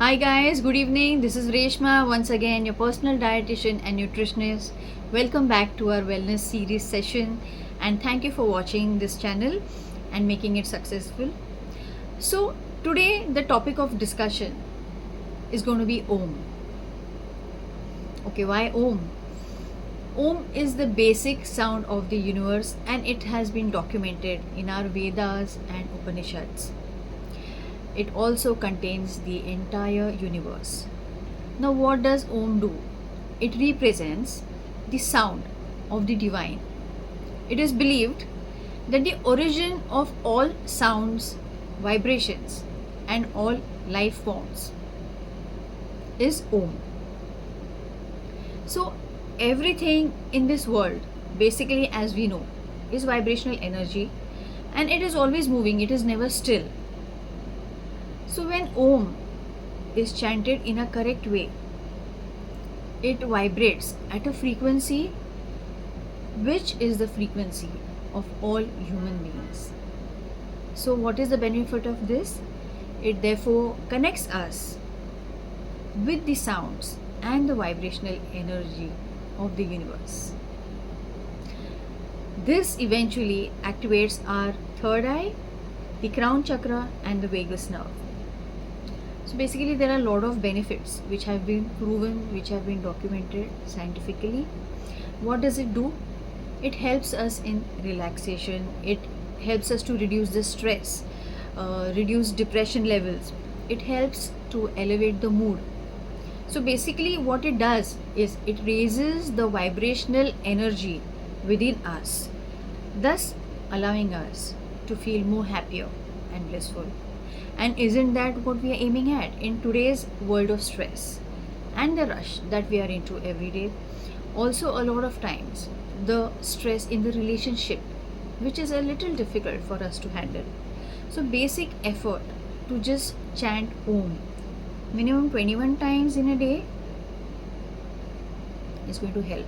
Hi guys, good evening. This is Reshma, once again your personal dietitian and nutritionist. Welcome back to our wellness series session and thank you for watching this channel and making it successful. So, today the topic of discussion is going to be AUM. Okay, why AUM? AUM is the basic sound of the universe and it has been documented in our Vedas and Upanishads. It also contains the entire universe. Now, what does Om do? It represents the sound of the divine. It is believed that the origin of all sounds, vibrations, and all life forms is Om. So, everything in this world, basically, as we know, is vibrational energy and it is always moving, it is never still. So when Om is chanted in a correct way, it vibrates at a frequency which is the frequency of all human beings. So what is the benefit of this? It therefore connects us with the sounds and the vibrational energy of the universe. This eventually activates our third eye, the crown chakra, and the vagus nerve. So basically there are a lot of benefits which have been proven, which have been documented scientifically. What does it do? It helps us in relaxation, it helps us to reduce the stress, reduce depression levels, it helps to elevate the mood. So basically what it does is it raises the vibrational energy within us, thus allowing us to feel more happier and blissful. And isn't that what we are aiming at in today's world of stress and the rush that we are into every day? Also, a lot of times, the stress in the relationship, which is a little difficult for us to handle. So, basic effort to just chant Om minimum 21 times in a day is going to help.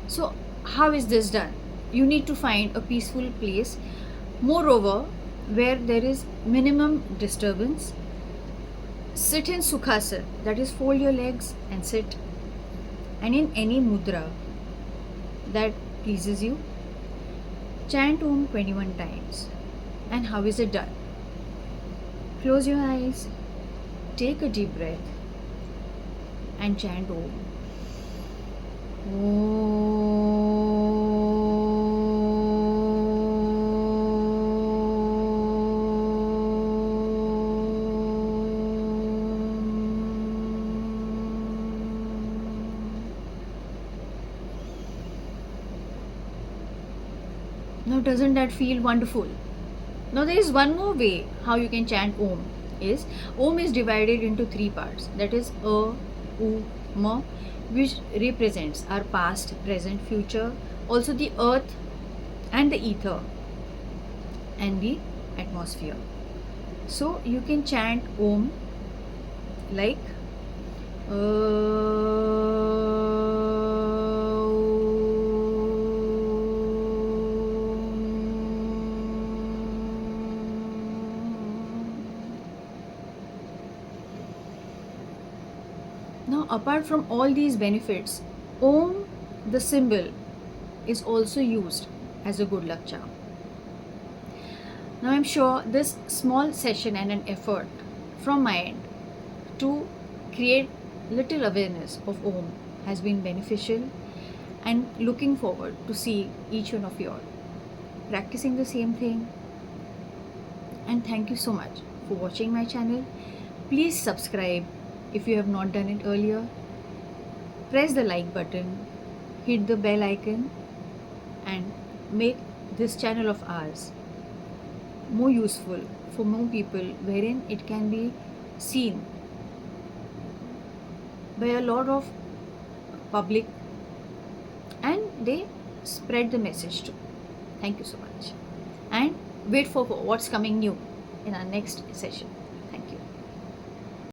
So, how is this done? You need to find a peaceful place. Moreover, where there is minimum disturbance, sit in sukhasana, that is fold your legs and sit, and in any mudra that pleases you, chant Om 21 times. And how is it done? Close your eyes, take a deep breath and chant Om. Now, doesn't that feel wonderful? Now, there is one more way how you can chant Om. Om is divided into three parts, that is A, U, Ma, which represents our past, present, future, also the earth and the ether and the atmosphere. So you can chant Om like Now, apart from all these benefits, Om, the symbol, is also used as a good luck charm. Now, I'm sure this small session and an effort from my end to create little awareness of Om has been beneficial, and looking forward to see each one of you all practicing the same thing. And thank you so much for watching my channel. Please subscribe if you have not done it earlier. Press the like button, hit the bell icon, and make this channel of ours more useful for more people, wherein it can be seen by a lot of public and they spread the message too. Thank you so much, and wait for what's coming new in our next session.